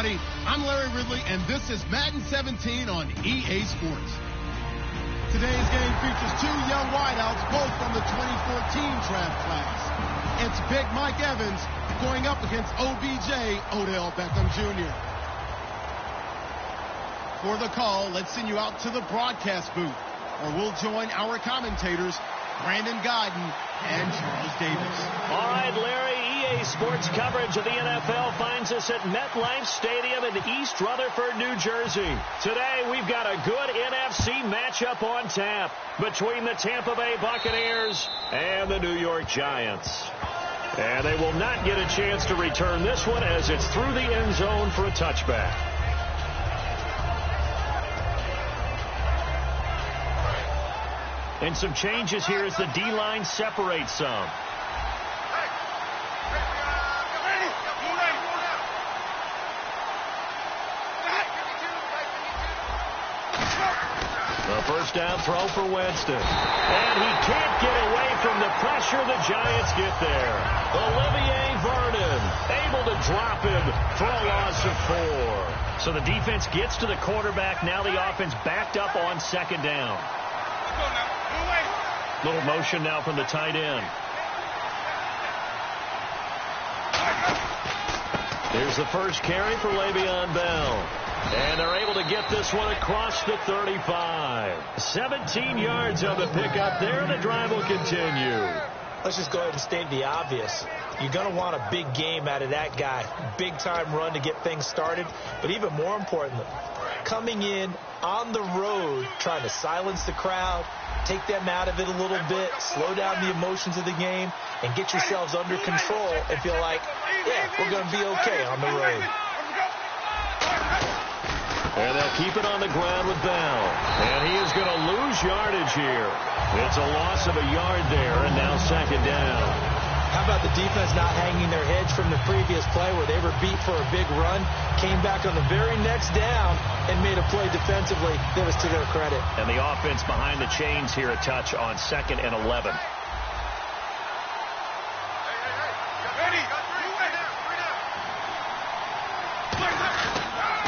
everybody. I'm Larry Ridley, and this is Madden 17 on EA Sports. Today's game features two young wideouts, both from the 2014 draft class. It's Big Mike Evans going up against OBJ, Odell Beckham Jr. For the call, let's send you out to the broadcast booth, where we'll join our commentators, Brandon Godden and Charles Davis. All right, Larry, EA Sports coverage of the NFL finds us at MetLife Stadium in East Rutherford, New Jersey. Today, we've got a good NFC matchup on tap between the Tampa Bay Buccaneers and the New York Giants. And they will not get a chance to return this one as it's through the end zone for a touchback. And some changes here as the D-line separates some. The first down throw for Winston. And he can't get away from the pressure the Giants get there. Olivier Vernon able to drop him for a loss of 4. So the defense gets to the quarterback. Now the offense backed up on second down. Little motion now from the tight end. Here's the first carry for Le'Veon Bell. And they're able to get this one across the 35. 17 yards on the pickup there. The drive will continue. Let's just go ahead and state the obvious. You're going to want a big game out of that guy. Big-time run to get things started. But even more importantly, coming in on the road, trying to silence the crowd, take them out of it a little bit, slow down the emotions of the game, and get yourselves under control and feel like, yeah, we're going to be okay on the road. And they'll keep it on the ground with Bell. And he is going to lose yardage here. It's a loss of a yard there, and now second down. How about the defense not hanging their heads from the previous play where they were beat for a big run, came back on the very next down, and made a play defensively that was to their credit. And the offense behind the chains here a touch on 2nd and 11.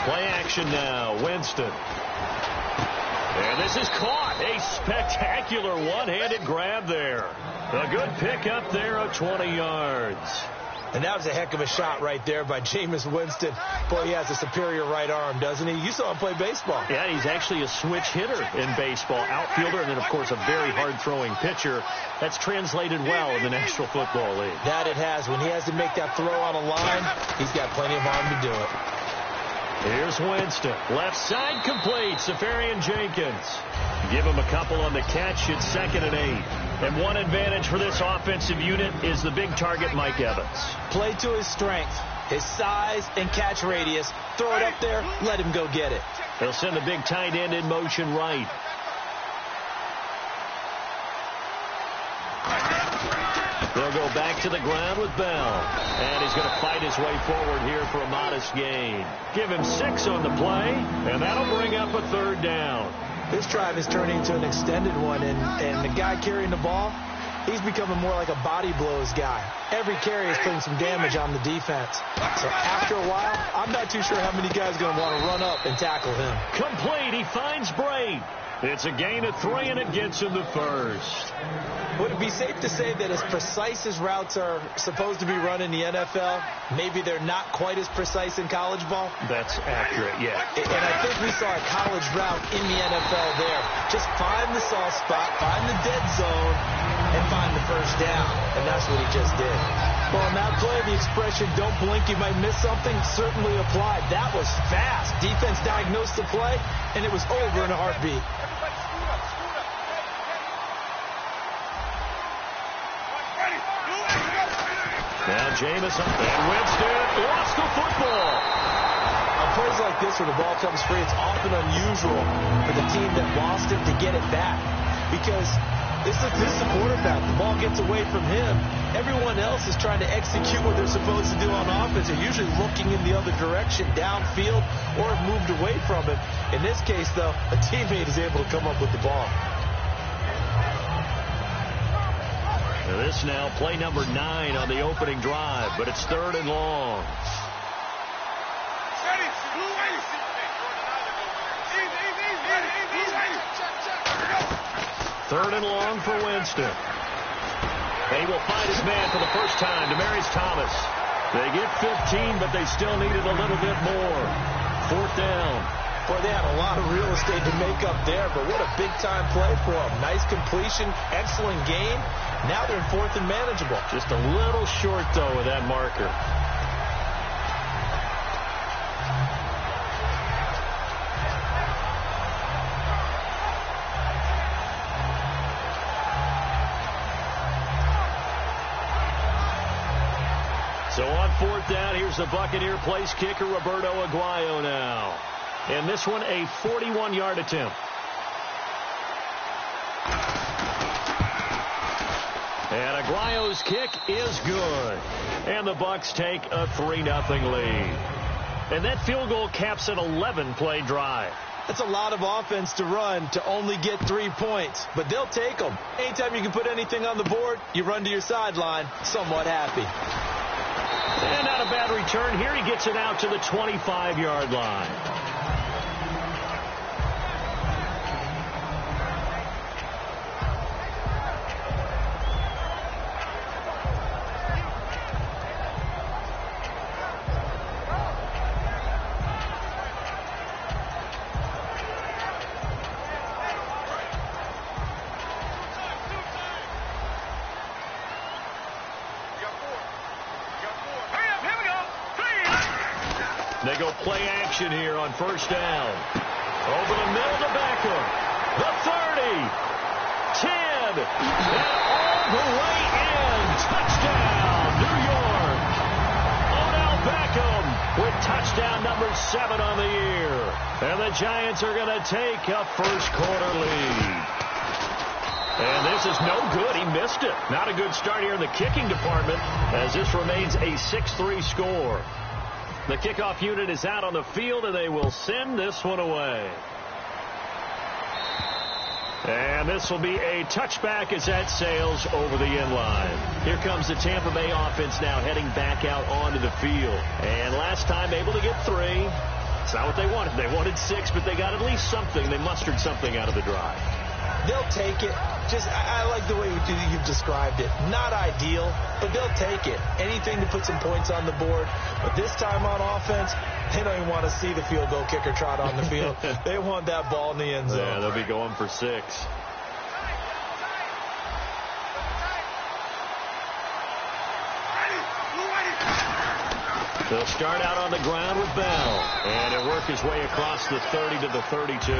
Play action now, Winston. And this is caught. A spectacular one-handed grab there. A good pickup there of 20 yards. And that was a heck of a shot right there by Jameis Winston. Boy, he has a superior right arm, doesn't he? You saw him play baseball. Yeah, he's actually a switch hitter in baseball. Outfielder, and then, of course, a very hard-throwing pitcher. That's translated well in the National Football League. That it has. When he has to make that throw on a line, he's got plenty of arm to do it. Here's Winston. Left side complete. Safarian Jenkins. Give him a couple on the catch. It's 2nd and 8. And one advantage for this offensive unit is the big target, Mike Evans. Play to his strength, his size and catch radius. Throw it up there, let him go get it. They'll send the big tight end in motion right. They'll go back to the ground with Bell. And he's going to fight his way forward here for a modest gain. Give him 6 on the play, and that'll bring up a 3rd down. This drive is turning into an extended one, and the guy carrying the ball, he's becoming more like a body blows guy. Every carry is putting some damage on the defense. So after a while, I'm not too sure how many guys are going to want to run up and tackle him. Complete. He finds Braid. It's a gain of 3, and it gets him the first. Would it be safe to say that as precise as routes are supposed to be run in the NFL, maybe they're not quite as precise in college ball? That's accurate, yeah. And I think we saw a college route in the NFL there. Just find the soft spot, find the dead zone, and find the first down. And that's what he just did. Well, on that play, the expression, don't blink, you might miss something, certainly applied. That was fast. Defense diagnosed the play, and it was over in a heartbeat. Now Jameis and Winston lost the football. On plays like this where the ball comes free, it's often unusual for the team that lost it to get it back. Because this is the quarterback. The ball gets away from him. Everyone else is trying to execute what they're supposed to do on offense. They're usually looking in the other direction, downfield, or have moved away from it. In this case, though, a teammate is able to come up with the ball. This now play number 9 on the opening drive, but it's 3rd and long. Ready. Third and long for Winston. And he will find his man for the first time, Demaryius Thomas. They get 15, but they still needed a little bit more. Fourth down. Boy, they had a lot of real estate to make up there, but what a big-time play for them. Nice completion, excellent game. Now they're in fourth and manageable. Just a little short, though, with that marker. So on fourth down, here's the Buccaneer place kicker, Roberto Aguayo now. And this one, a 41-yard attempt. And Aguayo's kick is good. And the Bucs take a 3-0 lead. And that field goal caps an 11-play drive. That's a lot of offense to run to only get 3 points, but they'll take them. Anytime you can put anything on the board, you run to your sideline somewhat happy. And not a bad return here. He gets it out to the 25-yard line. They go play action here on first down. Over the middle to Beckham. The 30. 10. And all the way in. Touchdown, New York. Odell Beckham with touchdown number 7 on the year. And the Giants are going to take a first quarter lead. And this is no good. He missed it. Not a good start here in the kicking department as this remains a 6-3 score. The kickoff unit is out on the field, and they will send this one away. And this will be a touchback as that sails over the end line. Here comes the Tampa Bay offense now heading back out onto the field. And last time able to get 3. It's not what they wanted. They wanted 6, but they got at least something. They mustered something out of the drive. They'll take it. I like the way you've described it. Not ideal, but they'll take it. Anything to put some points on the board. But this time on offense, they don't even want to see the field goal kicker trot on the field. They want that ball in the end zone. Yeah, they'll be going for 6. They'll start out on the ground with Bell. And he'll work his way across the 30 to the 32.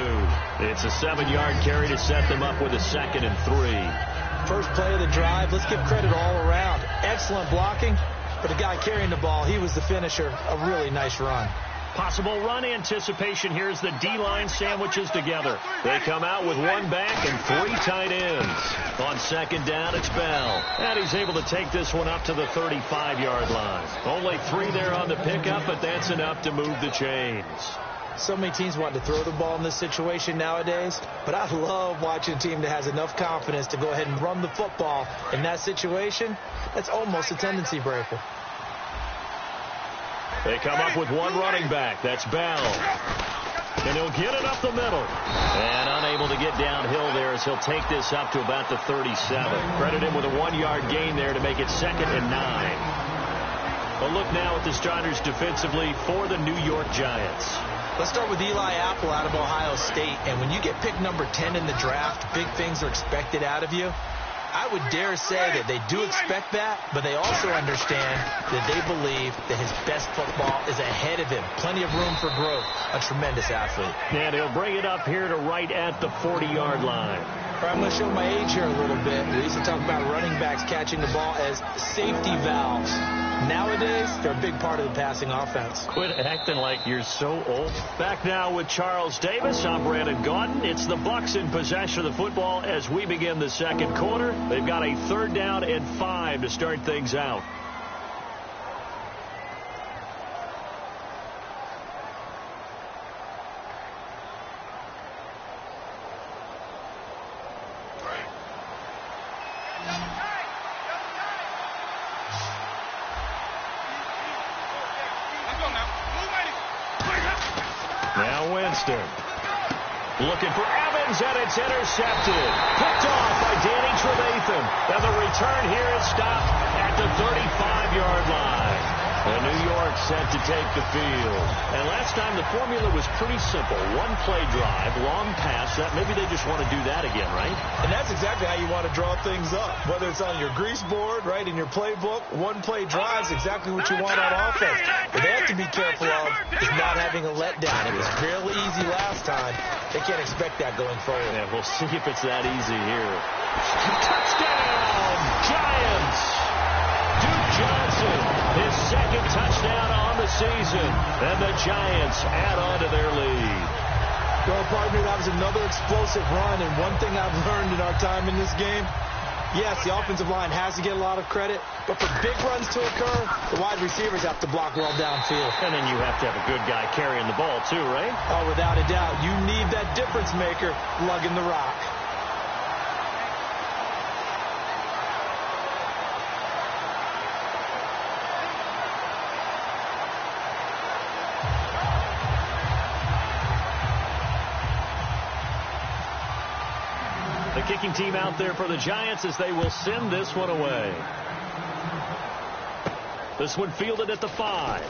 It's a 7-yard carry to set them up with a 2nd and 3. First play of the drive. Let's give credit all around. Excellent blocking. But the guy carrying the ball, he was the finisher. A really nice run. Possible run anticipation here as the D-line sandwiches together. They come out with 1 back and 3 tight ends. On second down, it's Bell. And he's able to take this one up to the 35-yard line. Only 3 there on the pickup, but that's enough to move the chains. So many teams want to throw the ball in this situation nowadays, but I love watching a team that has enough confidence to go ahead and run the football in that situation. That's almost a tendency breaker. They come up with 1 running back. That's Bell. And he'll get it up the middle. And unable to get downhill there as he'll take this up to about the 37. Credit him with a 1-yard gain there to make it 2nd and 9. A look now at the starters defensively for the New York Giants. Let's start with Eli Apple out of Ohio State. And when you get picked number 10 in the draft, big things are expected out of you. I would dare say that they do expect that, but they also understand that they believe that his best football is ahead of him. Plenty of room for growth. A tremendous athlete. And he'll bring it up here to right at the 40-yard line. All right, I'm going to show my age here a little bit. We used to talk about running backs catching the ball as safety valves. Nowadays, they're a big part of the passing offense. Quit acting like you're so old. Back now with Charles Davis. I'm Brandon Gaudin. It's the Bucs in possession of the football as we begin the second quarter. They've got a 3rd down and 5 to start things out. Winston. Looking for Evans, and it's intercepted. Picked off by Danny Trevathan. And the return here is stopped at the 35-yard line. And New York set to take the field. And last time the formula was pretty simple. One-play drive, long pass. Maybe they just want to do that again, right? And that's exactly how you want to draw things up. Whether it's on your grease board, right, in your playbook, one-play drive is exactly what you want on offense. What they have to be careful of is not having a letdown. It was fairly easy last time. They can't expect that going forward. Yeah, we'll see if it's that easy here. Touchdown, Giants! Duke Johnson, his second touchdown on the season. And the Giants add on to their lead. Well, partner, that was another explosive run. And one thing I've learned in our time in this game, yes, the offensive line has to get a lot of credit. But for big runs to occur, the wide receivers have to block well downfield. And then you have to have a good guy carrying the ball too, right? Oh, without a doubt. You need that difference maker lugging the rock. The kicking team out there for the Giants as they will send this one away. This one fielded at the 5.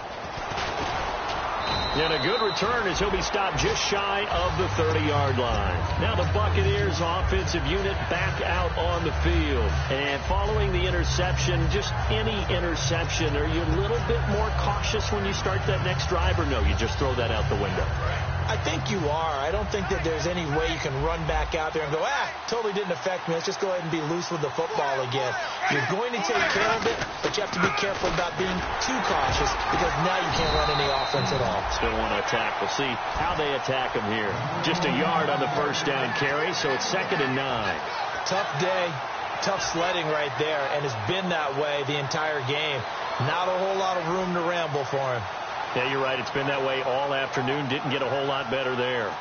And a good return as he'll be stopped just shy of the 30-yard line. Now the Buccaneers offensive unit back out on the field. And following the interception, just any interception, are you a little bit more cautious when you start that next drive, or no, you just throw that out the window? I think you are. I don't think that there's any way you can run back out there and go, totally didn't affect me. Let's just go ahead and be loose with the football again. You're going to take care of it, but you have to be careful about being too cautious because now you can't run any offense at all. Still want to attack. We'll see how they attack him here. Just a yard on the first down carry, so it's 2nd and 9. Tough day, tough sledding right there, and it's been that way the entire game. Not a whole lot of room to ramble for him. Yeah, you're right. It's been that way all afternoon. Didn't get a whole lot better there.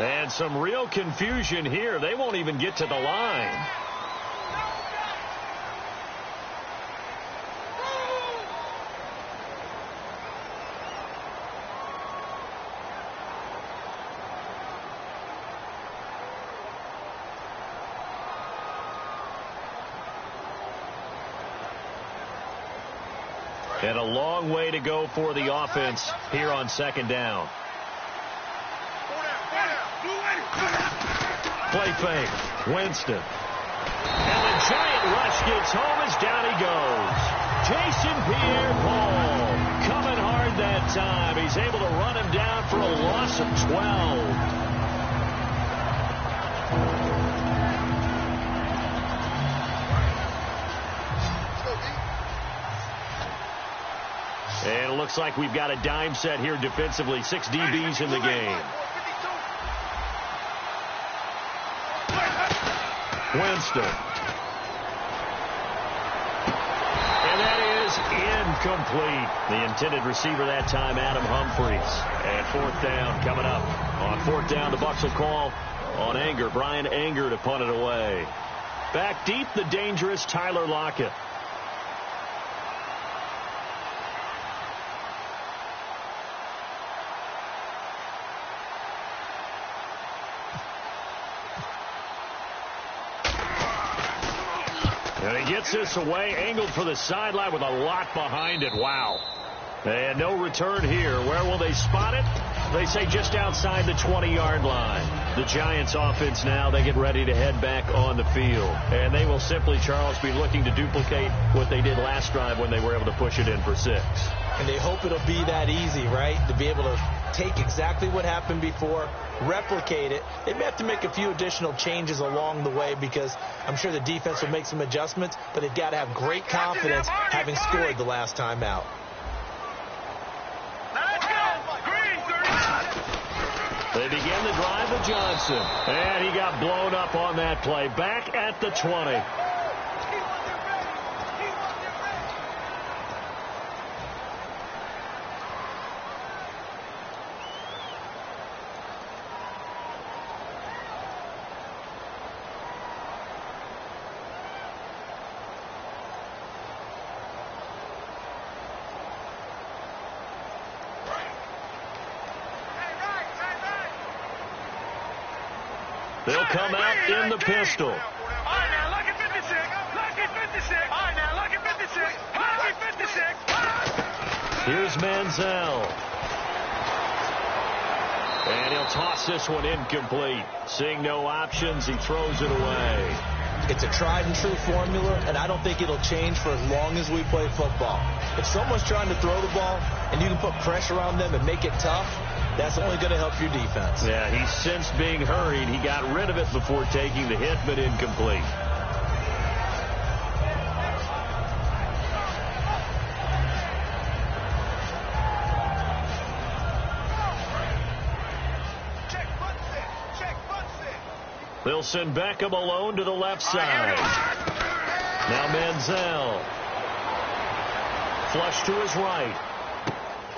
And some real confusion here. They won't even get to the line. And a long way to go for the offense here on 2nd down. Play fake. Winston. And the giant rush gets home as down he goes. Jason Pierre-Paul coming hard that time. He's able to run him down for a loss of 12. And it looks like we've got a dime set here defensively. 6 DBs in the game. Winston. And that is incomplete. The intended receiver that time, Adam Humphries. And 4th down coming up. On 4th down, the Bucs will call on Anger. Brian Anger to punt it away. Back deep, the dangerous Tyler Lockett. And he gets this away, angled for the sideline with a lot behind it. Wow. And no return here. Where will they spot it? They say just outside the 20-yard line. The Giants offense now, they get ready to head back on the field. And they will simply, Charles, be looking to duplicate what they did last drive when they were able to push it in for 6. And they hope it'll be that easy, right? To be able to take exactly what happened before, replicate it. They may have to make a few additional changes along the way because I'm sure the defense will make some adjustments, but they've got to have great confidence having scored the last time out. They begin the drive with Johnson. And he got blown up on that play. Back at the 20. They'll come out in the pistol. All right, now, look at 56. Look at 56. All right, now, look at 56. Look at 56. Here's Manziel. And he'll toss this one incomplete. Seeing no options, he throws it away. It's a tried and true formula, and I don't think it'll change for as long as we play football. If someone's trying to throw the ball and you can put pressure on them and make it tough, that's only going to help your defense. Yeah, he's sensed being hurried. He got rid of it before taking the hit, but incomplete. They'll send Beckham alone to the left side. Now Manziel. Flush to his right.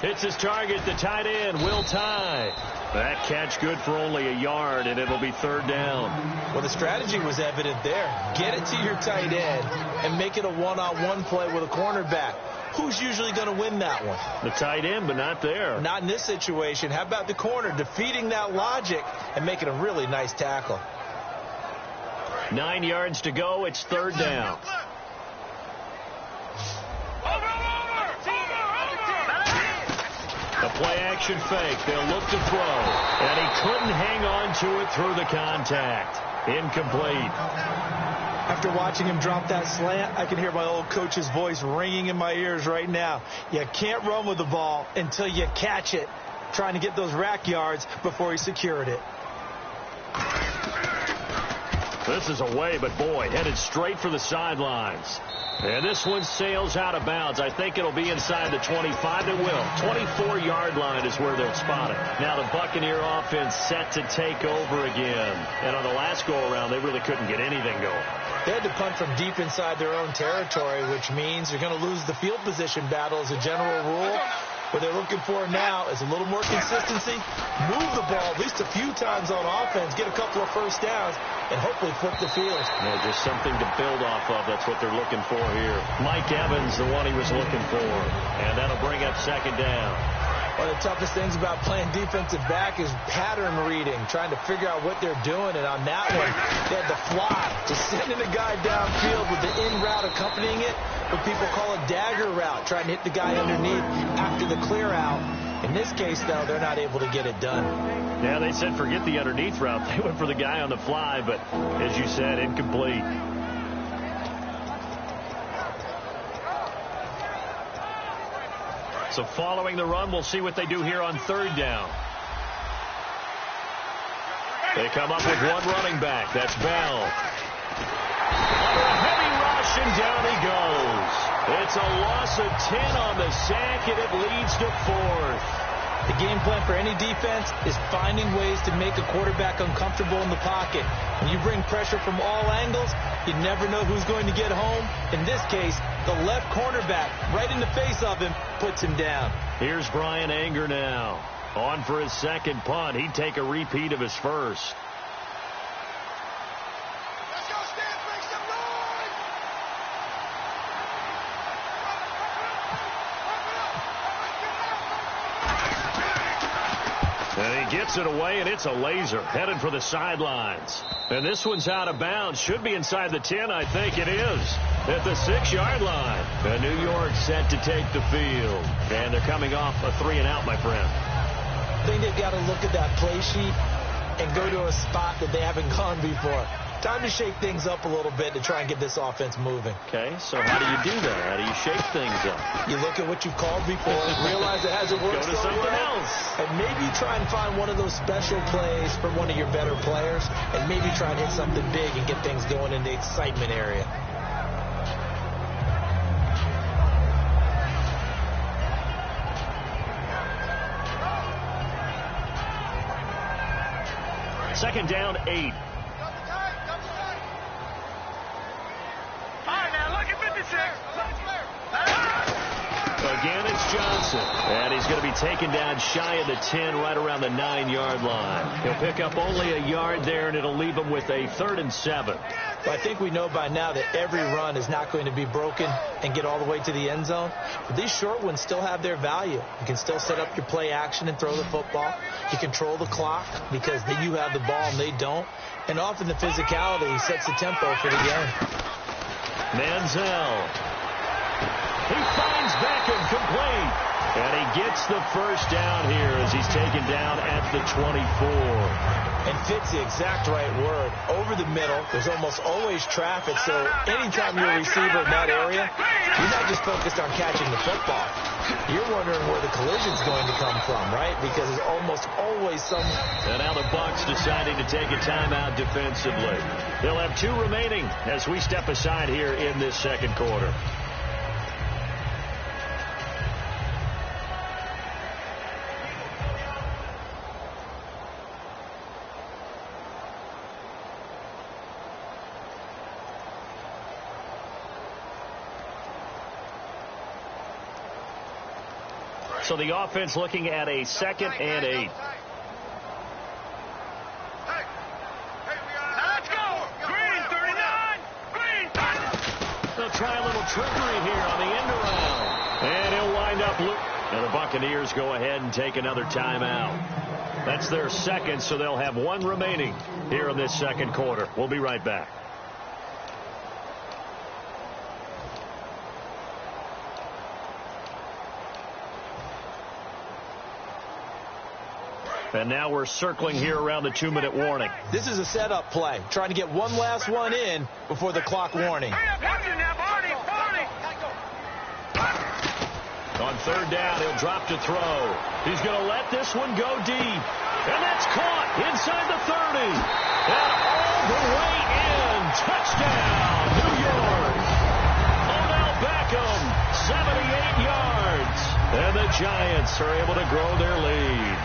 Hits his target, the tight end, Will Tye. That catch good for only a yard, and it'll be third down. Well, the strategy was evident there. Get it to your tight end and make it a one-on-one play with a cornerback. Who's usually going to win that one? The tight end, but not there. Not in this situation. How about the corner defeating that logic and making a really nice tackle? 9 yards to go. It's third down. A play-action fake. They'll look to throw. And he couldn't hang on to it through the contact. Incomplete. After watching him drop that slant, I can hear my old coach's voice ringing in my ears right now. You can't run with the ball until you catch it. Trying to get those rack yards before he secured it. This is away, but boy, headed straight for the sidelines. And this one sails out of bounds. I think it'll be inside the 25. It will. 24-yard line is where they'll spot it. Now the Buccaneer offense set to take over again. And on the last go-around, they really couldn't get anything going. They had to punt from deep inside their own territory, which means they're going to lose the field position battle as a general rule. What they're looking for now is a little more consistency, move the ball at least a few times on offense, get a couple of first downs, and hopefully flip the field. Yeah, just something to build off of. That's what they're looking for here. Mike Evans, the one he was looking for. And that'll bring up second down. One of the toughest things about playing defensive back is pattern reading, trying to figure out what they're doing. And on that one, they had to fly, just sending a guy downfield with the in route accompanying it, what people call a dagger route, trying to hit the guy underneath after the clear out. In this case, though, they're not able to get it done. Yeah, they said forget the underneath route. They went for the guy on the fly, but as you said, incomplete. So following the run, we'll see what they do here on third down. They come up with one running back. That's Bell. Under a heavy rush, and down he goes. It's a loss of 10 on the sack, and it leads to fourth. The game plan for any defense is finding ways to make a quarterback uncomfortable in the pocket. When you bring pressure from all angles, you never know who's going to get home. In this case, the left cornerback, right in the face of him, puts him down. Here's Brian Anger now. On for his second punt. He'd take a repeat of his first. And he gets it away, and it's a laser headed for the sidelines. And this one's out of bounds. Should be inside the 10. I think it is. At the 6-yard line. And New York set to take the field. And they're coming off a 3-and-out, my friend. I think they've got to look at that play sheet and go to a spot that they haven't gone before. Time to shake things up a little bit to try and get this offense moving. Okay, so how do you do that? How do you shake things up? You look at what you've called before, realize it hasn't worked Go to something else. and maybe try and find one of those special plays for one of your better players, and maybe try and hit something big and get things going in the excitement area. Second down, 8. Again, it's Johnson. And he's going to be taken down shy of the 10, right around the 9-yard line. He'll pick up only a yard there, and it'll leave him with a 3rd and 7. But I think we know by now that every run is not going to be broken and get all the way to the end zone. But these short ones still have their value. You can still set up your play action and throw the football. You control the clock because you have the ball and they don't. And often the physicality sets the tempo for the game. Manziel. He finds Beckham complete. And he gets the first down here as he's taken down at the 24. And fits the exact right word. Over the middle, there's almost always traffic, so anytime you're a receiver in that area, you're not just focused on catching the football. You're wondering where the collision's going to come from, right? Because there's almost always some... And now the Bucs deciding to take a timeout defensively. They'll have 2 remaining as we step aside here in this second quarter. So the offense looking at a 2nd and 8. Let's go! Green 39! Green 30! They'll try a little trickery here on the end around. And he'll wind up loop. And the Buccaneers go ahead and take another timeout. That's their 2nd, so they'll have 1 remaining here in this second quarter. We'll be right back. And now we're circling here around the 2-minute warning. This is a setup play, trying to get one last one in before the clock warning. On 3rd down, he'll drop to throw. He's going to let this one go deep. And that's caught inside the 30. And all the way in. Touchdown, New York. Odell Beckham, 78 yards. And the Giants are able to grow their lead.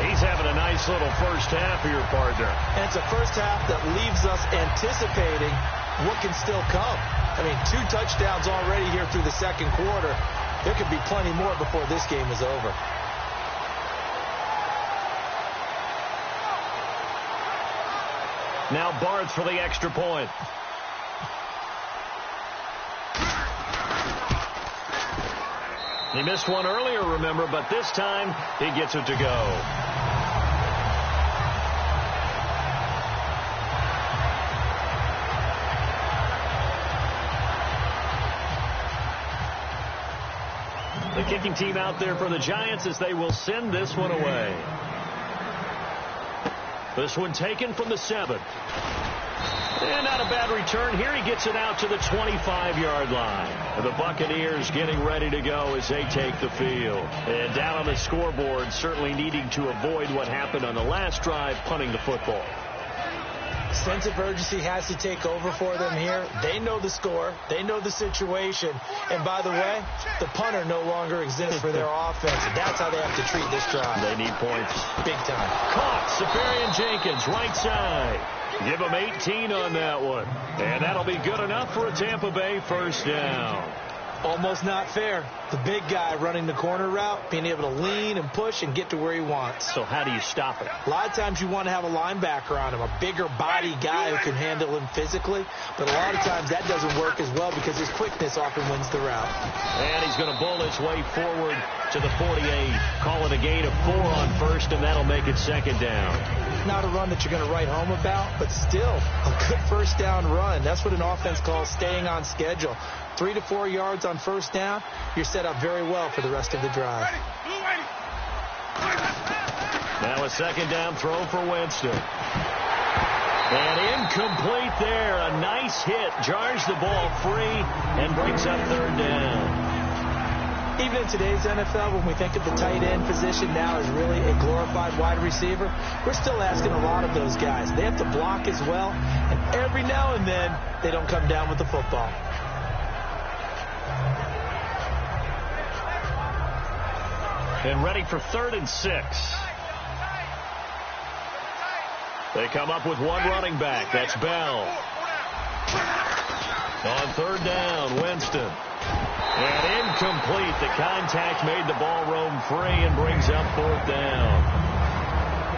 He's having a nice little first half here, partner. And it's a first half that leaves us anticipating what can still come. I mean, 2 touchdowns already here through the second quarter. There could be plenty more before this game is over. Now Barth for the extra point. He missed one earlier, remember, but this time he gets it to go. The kicking team out there for the Giants as they will send this one away. This one taken from the 7. And not a bad return here. He gets it out to the 25-yard line. And the Buccaneers getting ready to go as they take the field. And down on the scoreboard, certainly needing to avoid what happened on the last drive, punting the football. Sense of urgency has to take over for them here. They know the score. They know the situation. And by the way, the punter no longer exists for their offense. And that's how they have to treat this drive. They need points. Big time. Caught. Safarian Jenkins, right side. Give him 18 on that one. And that'll be good enough for a Tampa Bay first down. Almost not fair. The big guy running the corner route, being able to lean and push and get to where he wants. So how do you stop it? A lot of times you want to have a linebacker on him, a bigger body guy who can handle him physically. But a lot of times that doesn't work as well because his quickness often wins the route. And he's going to bull his way forward to the 48. Call it a gain of 4 on first, and that'll make it second down. Not a run that you're going to write home about, but still a good first down run. That's what an offense calls staying on schedule. 3 to 4 yards on first down, you're set up very well for the rest of the drive. Now a second down throw for Winston. And incomplete there. A nice hit. Jars the ball free and brings up 3rd down. Even in today's NFL, when we think of the tight end position now as really a glorified wide receiver, we're still asking a lot of those guys. They have to block as well, and every now and then, they don't come down with the football. And ready for 3rd and 6. They come up with one running back. That's Bell. On 3rd down, Winston. And incomplete. The contact made the ball roam free and brings up 4th down.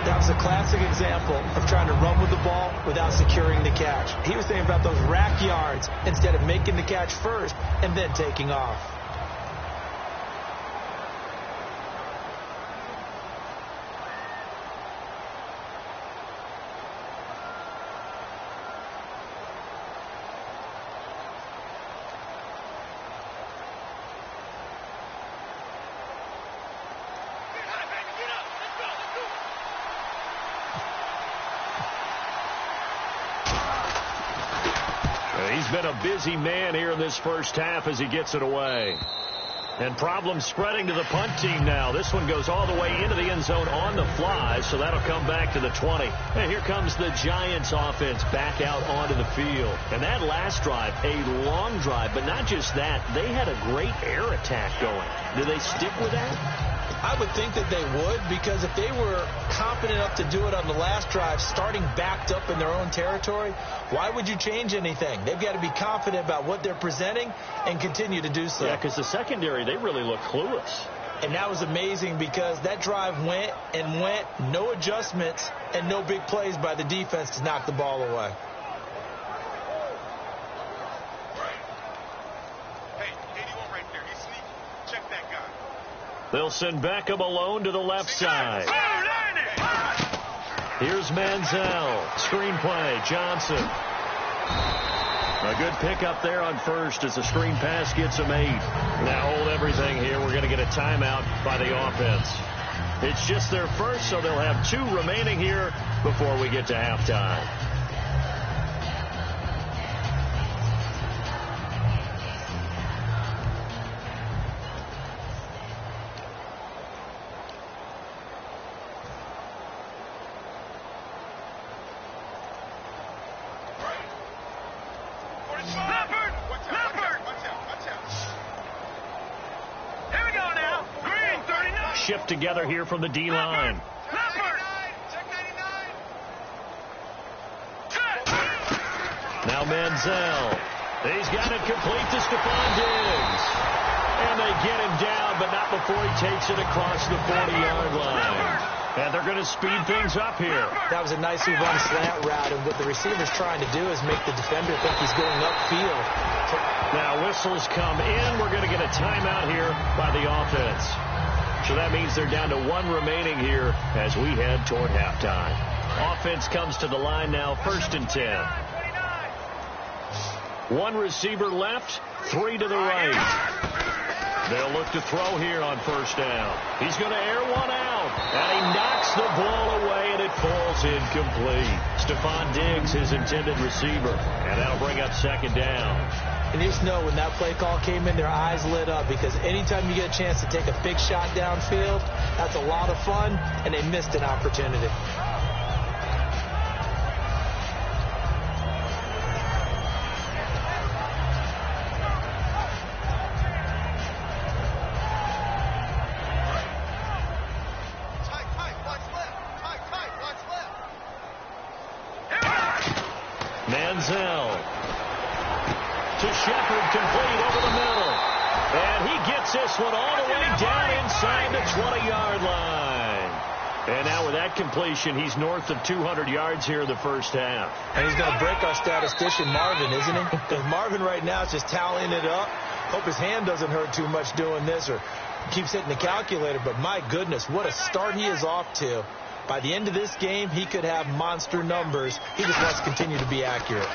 That was a classic example of trying to run with the ball without securing the catch. He was thinking about those rack yards instead of making the catch first and then taking off. He's been a busy man here in this first half as he gets it away. And problems spreading to the punt team now. This one goes all the way into the end zone on the fly, so that'll come back to the 20. And here comes the Giants offense back out onto the field. And that last drive, a long drive, but not just that. They had a great air attack going. Do they stick with that? I would think that they would, because if they were confident enough to do it on the last drive, starting backed up in their own territory, why would you change anything? They've got to be confident about what they're presenting and continue to do so. Yeah, because the secondary, they really look clueless. And that was amazing because that drive went and went, no adjustments and no big plays by the defense to knock the ball away. They'll send Beckham alone to the left side. Here's Manziel. Screen play. Johnson. A good pickup there on first as the screen pass gets him 8. Now hold everything here. We're going to get a timeout by the offense. It's just their first, so they'll have 2 remaining here before we get to halftime. Shift together here from the D-line. Now Manziel. He's got it complete to Stephon Diggs. And they get him down, but not before he takes it across the 40-yard line. And they're going to speed things up here. That was a nicely run slant route, and what the receiver's trying to do is make the defender think he's going upfield. Now whistles come in. We're going to get a timeout here by the offense. So that means they're down to 1 remaining here as we head toward halftime. Offense comes to the line now, 1st and 10. 1 receiver left, 3 to the right. They'll look to throw here on 1st down. He's going to air one out, and he knocks the ball away, and it falls incomplete. Stephon Diggs, his intended receiver, and that'll bring up 2nd down. And you just know when that play call came in, their eyes lit up, because anytime you get a chance to take a big shot downfield, that's a lot of fun, and they missed an opportunity. Manziel to Shepard, complete over the middle. And he gets this one all the way down inside the 20-yard line. And now with that completion, he's north of 200 yards here in the first half. And he's going to break our statistician, Marvin, isn't he? Because Marvin right now is just tallying it up. Hope his hand doesn't hurt too much doing this or keeps hitting the calculator. But my goodness, what a start he is off to. By the end of this game, he could have monster numbers. He just wants to continue to be accurate.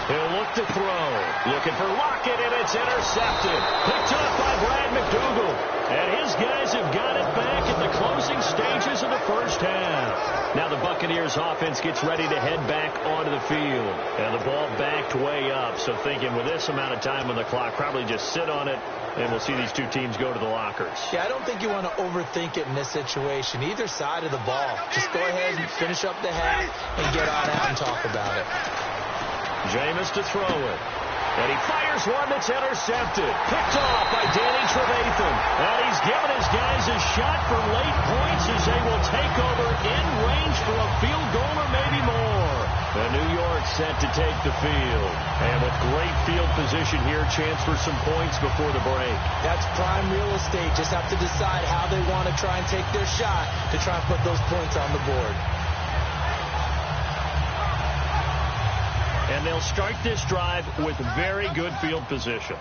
He'll look to throw. Looking for Lockett, and it's intercepted. Picked off by Brad McDougal. And his guys have got it back in the closing stages of the first half. Now the Buccaneers offense gets ready to head back onto the field. And the ball backed way up. So thinking with this amount of time on the clock, probably just sit on it, and we'll see these 2 teams go to the lockers. Yeah, I don't think you want to overthink it in this situation. Either side of the ball. Just go ahead and finish up the half and get on out and talk about it. Jameis to throw it. And he fires one that's intercepted. Picked off by Danny Trevathan. And he's given his guys a shot for late points as they will take over in range for a field goal or maybe more. And New York York set to take the field. And with great field position here, chance for some points before the break. That's prime real estate. Just have to decide how they want to try and take their shot to try and put those points on the board. And they'll start this drive with very good field position.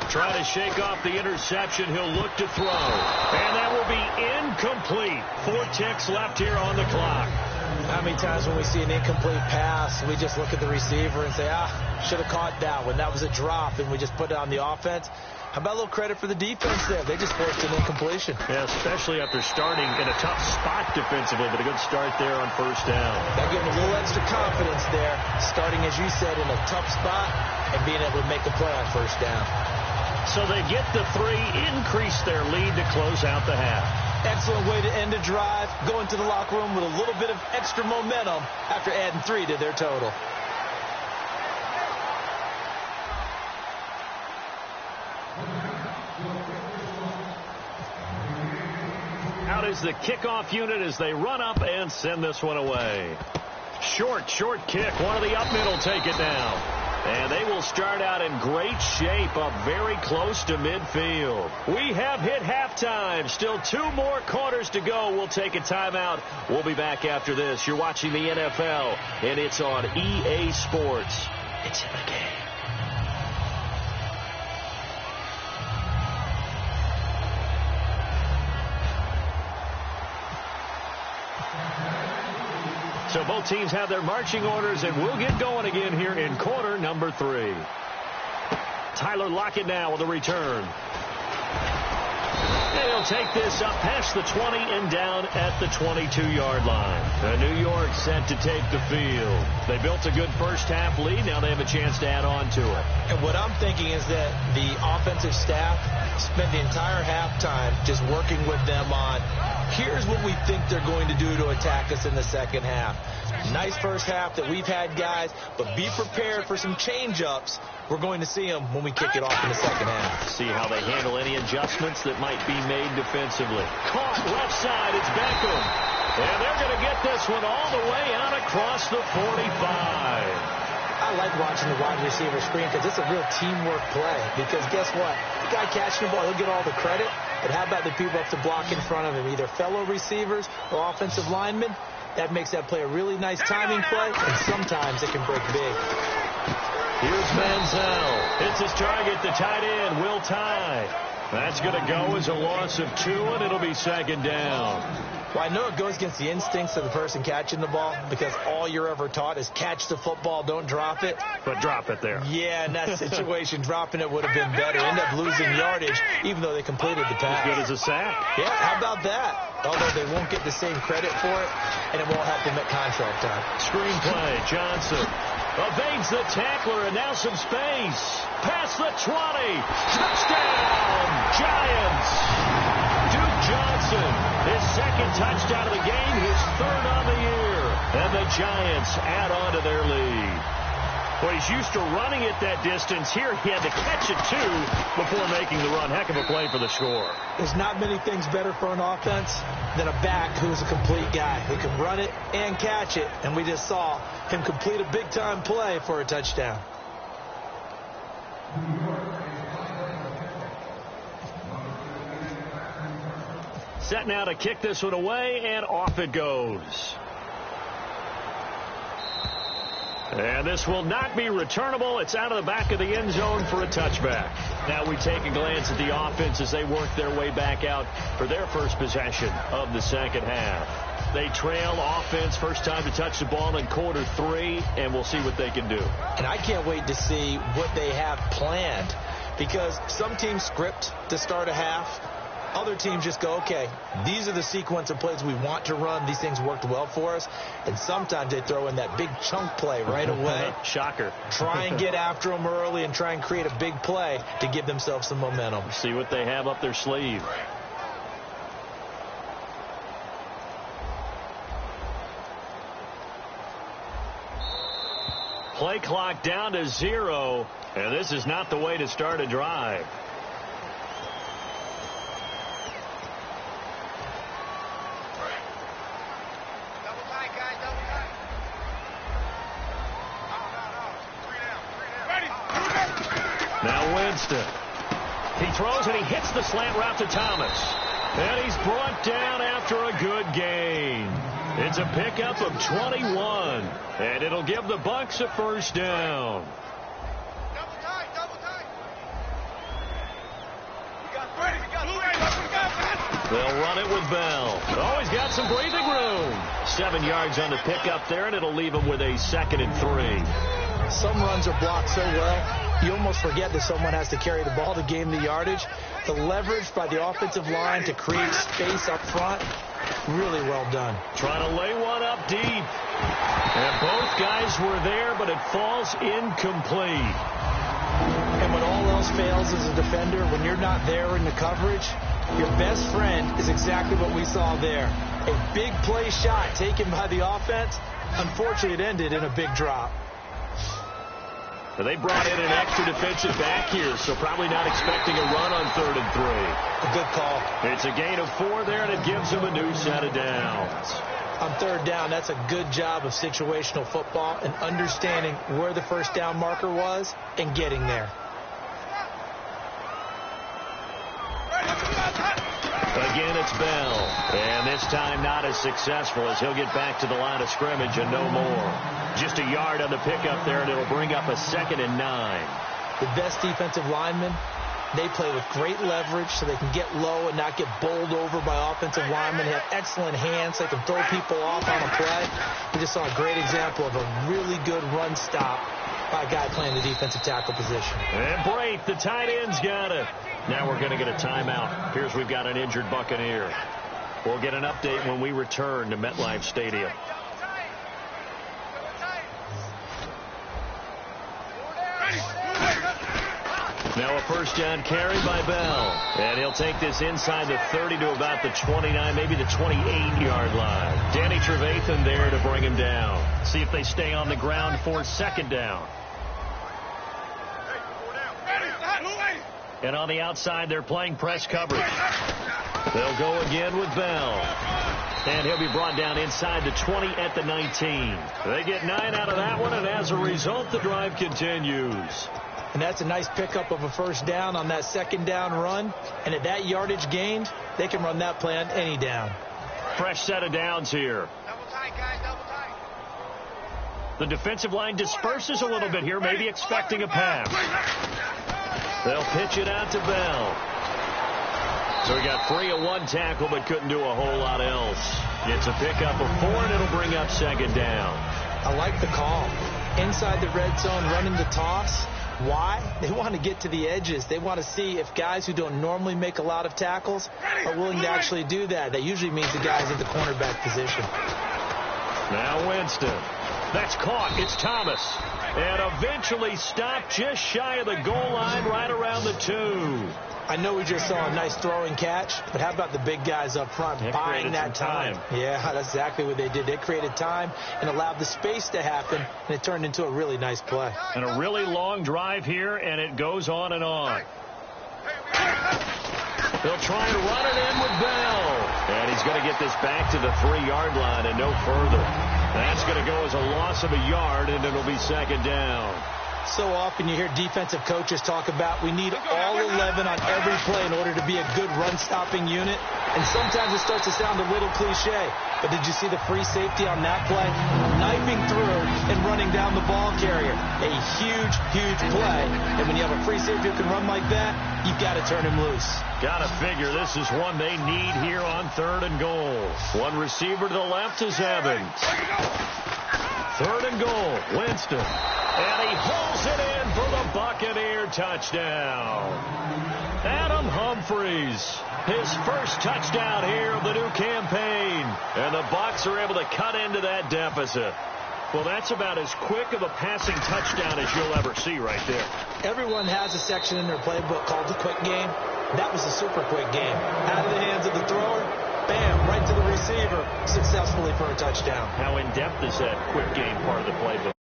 Try to shake off the interception. He'll look to throw. And that will be incomplete. 4 ticks left here on the clock. How many times when we see an incomplete pass, we just look at the receiver and say, should have caught that one. That was a drop, and we just put it on the offense. How about a little credit for the defense there? They just forced an incompletion. Yeah, especially after starting in a tough spot defensively, but a good start there on first down. That gave them a little extra confidence there, starting, as you said, in a tough spot and being able to make a play on first down. So they get the 3, increase their lead to close out the half. Excellent way to end a drive, go into the locker room with a little bit of extra momentum after adding 3 to their total. Out is the kickoff unit as they run up and send this one away. Short kick. One of the up middle take it down. And they will start out in great shape, up very close to midfield. We have hit halftime. Still 2 more quarters to go. We'll take a timeout. We'll be back after this. You're watching the NFL, and it's on EA Sports. It's in the game. So both teams have their marching orders, and we'll get going again here in quarter number 3. Tyler Lockett now with a return. And he'll take this up past the 20 and down at the 22-yard line. New York set to take the field. They built a good first-half lead. Now they have a chance to add on to it. And what I'm thinking is that the offensive staff spent the entire halftime just working with them on, here's what we think they're going to do to attack us in the second half. Nice first half that we've had, guys, but be prepared for some change-ups. We're going to see them when we kick it off in the second half. See how they handle any adjustments that might be made defensively. Caught left side. It's Beckham. And they're going to get this one all the way out across the 45. I like watching the wide receiver screen because it's a real teamwork play. Because guess what? The guy catching the ball, he'll get all the credit. But how about the people up to block in front of him, either fellow receivers or offensive linemen? That makes that play a really nice timing play, and sometimes it can break big. Here's Manziel. Hits his target, the tight end, Will Tye. That's going to go as a loss of 2, and it'll be second down. Well, I know it goes against the instincts of the person catching the ball because all you're ever taught is catch the football, don't drop it. But drop it there. Yeah, in that situation, dropping it would have been better. End up losing yardage, even though they completed the pass. As good as a sack. Yeah, how about that? Although they won't get the same credit for it, and it won't help them at contract time. Screenplay, Johnson evades the tackler, and now some space. Past the 20. Touchdown, Giants. Duke Johnson, his second touchdown of the game, his 3rd on the year. And the Giants add on to their lead. Well, he's used to running it that distance. Here he had to catch it, too, before making the run. Heck of a play for the score. There's not many things better for an offense than a back who's a complete guy who can run it and catch it. And we just saw him complete a big-time play for a touchdown. Set now to kick this one away, and off it goes. And this will not be returnable. It's out of the back of the end zone for a touchback. Now we take a glance at the offense as they work their way back out for their first possession of the second half. They trail offense, first time to touch the ball in quarter 3, and we'll see what they can do. And I can't wait to see what they have planned because some teams script to start a half. Other teams just go, okay, these are the sequence of plays we want to run. These things worked well for us. And sometimes they throw in that big chunk play right away. Shocker. Try and get after them early and try and create a big play to give themselves some momentum. See what they have up their sleeve. Play clock down to 0. And this is not the way to start a drive. Winston. He throws and he hits the slant route to Thomas. And he's brought down after a good gain. It's a pickup of 21. And it'll give the Bucs a first down. Double tight, double tight. We got three. They'll run it with Bell. Oh, he's got some breathing room. 7 yards on the pickup there, and it'll leave him with a 2nd and 3. Some runs are blocked so well, you almost forget that someone has to carry the ball to gain the yardage. The leverage by the offensive line to create space up front, really well done. Trying to lay one up deep. And both guys were there, but it falls incomplete. And when all else fails as a defender, when you're not there in the coverage, your best friend is exactly what we saw there. A big play shot taken by the offense. Unfortunately, it ended in a big drop. They brought in an extra defensive back here, so probably not expecting a run on 3rd and 3. A good call. It's a gain of 4 there, and it gives them a new set of downs. On 3rd down, that's a good job of situational football and understanding where the first down marker was and getting there. Again, it's Bell. And this time not as successful as he'll get back to the line of scrimmage and no more. Just a yard on the pickup there, and it'll bring up a 2nd and 9. The best defensive linemen, they play with great leverage so they can get low and not get bowled over by offensive linemen. They have excellent hands. They can throw people off on a play. We just saw a great example of a really good run stop by a guy playing the defensive tackle position. And Braith, the tight end's got it. Now we're going to get a timeout. Here's we've got an injured Buccaneer. We'll get an update when we return to MetLife Stadium. Now a first down carry by Bell. And he'll take this inside the 30 to about the 29, maybe the 28-yard line. Danny Trevathan there to bring him down. See if they stay on the ground for 2nd down. And on the outside, they're playing press coverage. They'll go again with Bell. And he'll be brought down inside the 20 at the 19. They get 9 out of that one, and as a result, the drive continues. And that's a nice pickup of a first down on that 2nd down run. And at that yardage gained, they can run that play on any down. Fresh set of downs here. Double tight, guys, double tight. The defensive line disperses a little bit here, maybe expecting a pass. They'll pitch it out to Bell. So he got free of 1 tackle, but couldn't do a whole lot else. It's a pickup of 4, and it'll bring up 2nd down. I like the call. Inside the red zone, running the toss. Why? They want to get to the edges. They want to see if guys who don't normally make a lot of tackles are willing to actually do that. That usually means the guys at the cornerback position. Now Winston. That's caught. It's Thomas. And eventually stopped just shy of the goal line right around the 2. I know we just saw a nice throwing catch, but how about the big guys up front buying that time? Yeah, that's exactly what they did. They created time and allowed the space to happen, and it turned into a really nice play. And a really long drive here, and it goes on and on. They'll try and run it in with Bell. And he's going to get this back to the 3-yard line and no further. That's going to go as a loss of a yard, and it'll be 2nd down. So often you hear defensive coaches talk about we need all 11 on every play in order to be a good run-stopping unit. And sometimes it starts to sound a little cliche. But did you see the free safety on that play? Knifing through and running down the ball carrier. A huge, huge play. And when you have a free safety who can run like that, you've got to turn him loose. Got to figure this is one they need here on 3rd and goal. One receiver to the left is Evans. 3rd and goal, Winston. And he hauls it in for the Buccaneer touchdown. Adam Humphries, his first touchdown here of the new campaign. And the Bucs are able to cut into that deficit. Well, that's about as quick of a passing touchdown as you'll ever see right there. Everyone has a section in their playbook called the quick game. That was a super quick game. Out of the hands of the thrower, bam, right to the receiver, successfully for a touchdown. How in-depth is that quick game part of the playbook?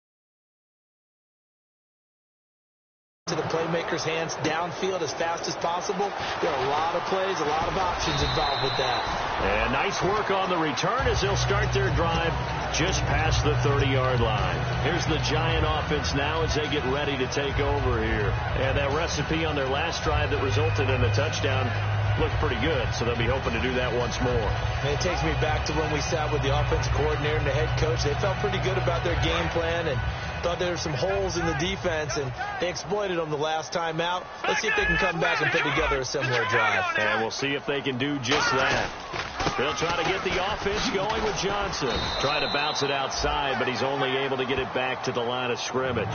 To the playmaker's hands downfield as fast as possible. There are a lot of plays, a lot of options involved with that. And nice work on the return as they'll start their drive just past the 30-yard line. Here's the Giant offense now as they get ready to take over here. And that recipe on their last drive that resulted in a touchdown looked pretty good, so they'll be hoping to do that once more. And it takes me back to when we sat with the offensive coordinator and the head coach. They felt pretty good about their game plan and thought there were some holes in the defense, and they exploited them the last time out. Let's see if they can come back and put together a similar drive. And we'll see if they can do just that. They'll try to get the offense going with Johnson. Trying to bounce it outside, but he's only able to get it back to the line of scrimmage.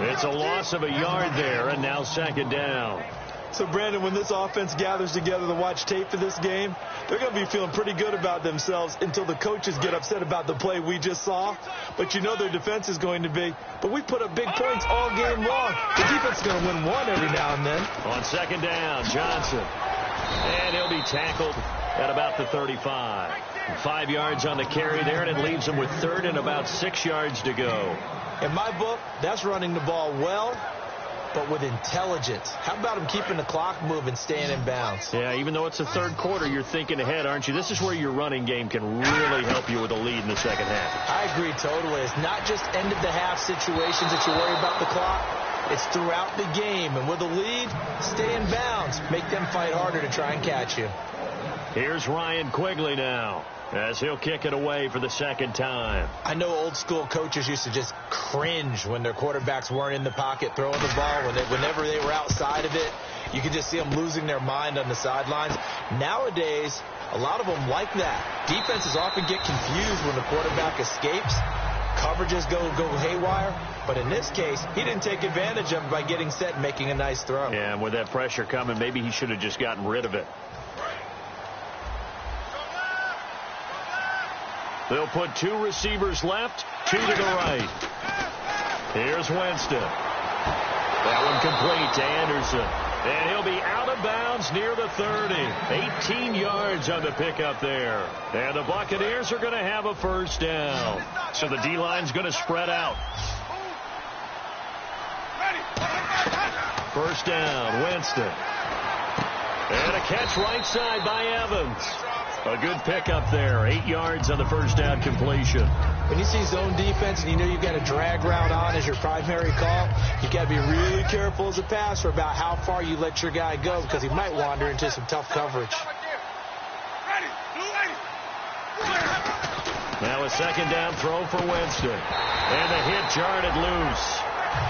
It's a loss of a yard there, and now second down. So, Brandon, when this offense gathers together to watch tape for this game, they're going to be feeling pretty good about themselves until the coaches get upset about the play we just saw. But you know their defense is going to be. But we put up big points all game long. The defense is going to win one every now and then. On second down, Johnson. And he'll be tackled at about the 35. 5 yards on the carry there, and it leaves him with third and about 6 yards to go. In my book, that's running the ball well, but with intelligence. How about him keeping the clock moving, staying in bounds? Yeah, even though it's the third quarter, you're thinking ahead, aren't you? This is where your running game can really help you with a lead in the second half. I agree totally. It's not just end-of-the-half situations that you worry about the clock. It's throughout the game. And with a lead, stay in bounds. Make them fight harder to try and catch you. Here's Ryan Quigley now, as he'll kick it away for the second time. I know old school coaches used to just cringe when their quarterbacks weren't in the pocket throwing the ball. Whenever they were outside of it, you could just see them losing their mind on the sidelines. Nowadays, a lot of them like that. Defenses often get confused when the quarterback escapes. Coverages go haywire. But in this case, he didn't take advantage of it by getting set and making a nice throw. Yeah, and with that pressure coming, maybe he should have just gotten rid of it. They'll put 2 receivers left, 2 to the right. Here's Winston. That one complete to Anderson. And he'll be out of bounds near the 30. 18 yards on the pickup there. And the Buccaneers are going to have a first down. So the D-line's going to spread out. First down, Winston. And a catch right side by Evans. A good pickup there. 8 yards on the first down completion. When you see zone defense and you know you've got a drag route on as your primary call, you've got to be really careful as a passer about how far you let your guy go because he might wander into some tough coverage. Now a second down throw for Winston. And the hit jarred loose.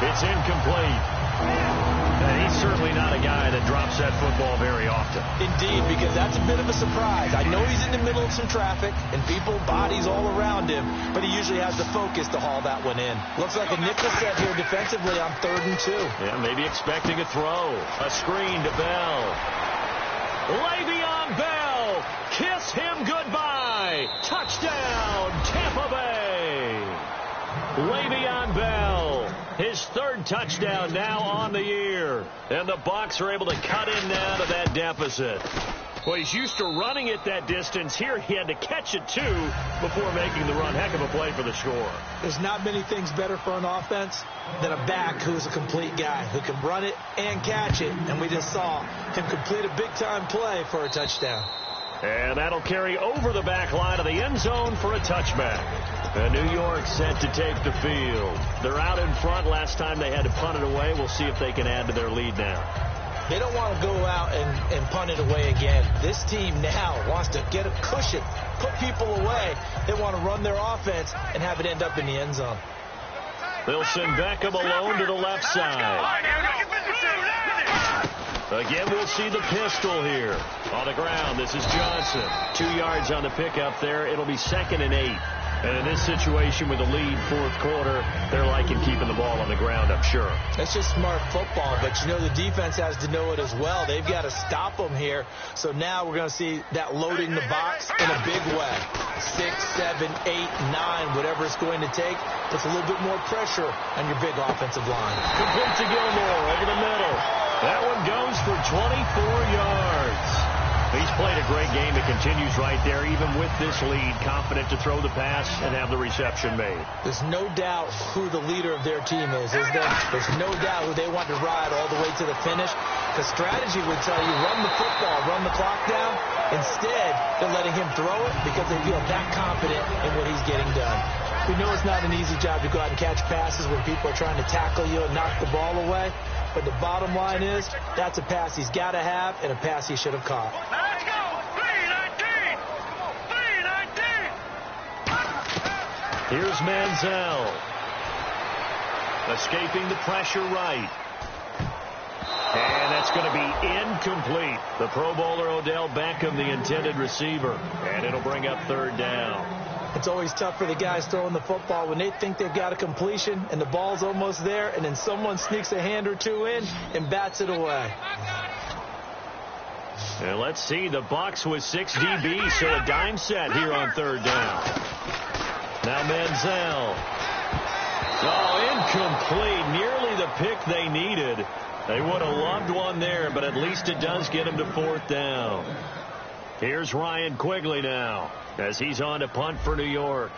It's incomplete. And he's certainly not a guy that drops that football very often. Indeed, because that's a bit of a surprise. I know he's in the middle of some traffic and people, bodies all around him, but he usually has the focus to haul that one in. Looks like a nickel set here defensively on 3rd and 2. Yeah, maybe expecting a throw. A screen to Bell. Le'Veon Bell. Kiss him goodbye. Touchdown, Tampa Bay. Le'Veon Bell. His 3rd touchdown now on the year. And the Bucs are able to cut in now to that deficit. Well, he's used to running it that distance. Here he had to catch it, too, before making the run. Heck of a play for the score. There's not many things better for an offense than a back who's a complete guy, who can run it and catch it. And we just saw him complete a big-time play for a touchdown. And that'll carry over the back line of the end zone for a touchback. And New York set to take the field. They're out in front. Last time they had to punt it away. We'll see if they can add to their lead now. They don't want to go out and punt it away again. This team now wants to get a cushion, put people away. They want to run their offense and have it end up in the end zone. They'll send Beckham alone to the left side. Again, we'll see the pistol here. On the ground, this is Johnson. 2 yards on the pickup there. It'll be 2nd and 8. And in this situation with the lead 4th quarter, they're liking keeping the ball on the ground, I'm sure. That's just smart football, but you know the defense has to know it as well. They've got to stop them here. So now we're going to see that loading the box in a big way. 6, 7, 8, 9, whatever it's going to take, puts a little bit more pressure on your big offensive line. Complete to Gilmore over the middle. That one goes for 24 yards. He's played a great game. It continues right there, even with this lead, confident to throw the pass and have the reception made. There's no doubt who the leader of their team is there? There's no doubt who they want to ride all the way to the finish. The strategy would tell you, run the football, run the clock down. Instead, they're letting him throw it because they feel that confident in what he's getting done. We know it's not an easy job to go out and catch passes when people are trying to tackle you and knock the ball away. But the bottom line is, that's a pass he's got to have and a pass he should have caught. Let's go! 319! 319! Here's Manziel. Escaping the pressure right. And that's going to be incomplete. The Pro Bowler Odell Beckham, the intended receiver. And it'll bring up third down. It's always tough for the guys throwing the football when they think they've got a completion and the ball's almost there, and then someone sneaks a hand or two in and bats it away. And let's see, the Bucs with 6 DBs, so a dime set here on third down. Now Manziel. Oh, incomplete. Nearly the pick they needed. They would have loved one there, but at least it does get him to fourth down. Here's Ryan Quigley now as he's on to punt for New York.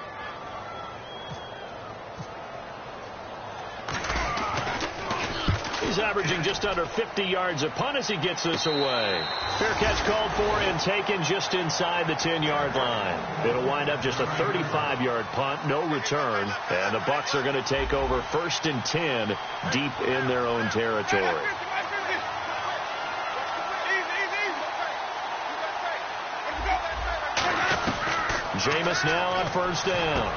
He's averaging just under 50 yards a punt as he gets this away. Fair catch called for and taken just inside the 10-yard line. It'll wind up just a 35-yard punt, no return, and the Bucs are going to take over 1st and 10 deep in their own territory. Jameis now on first down.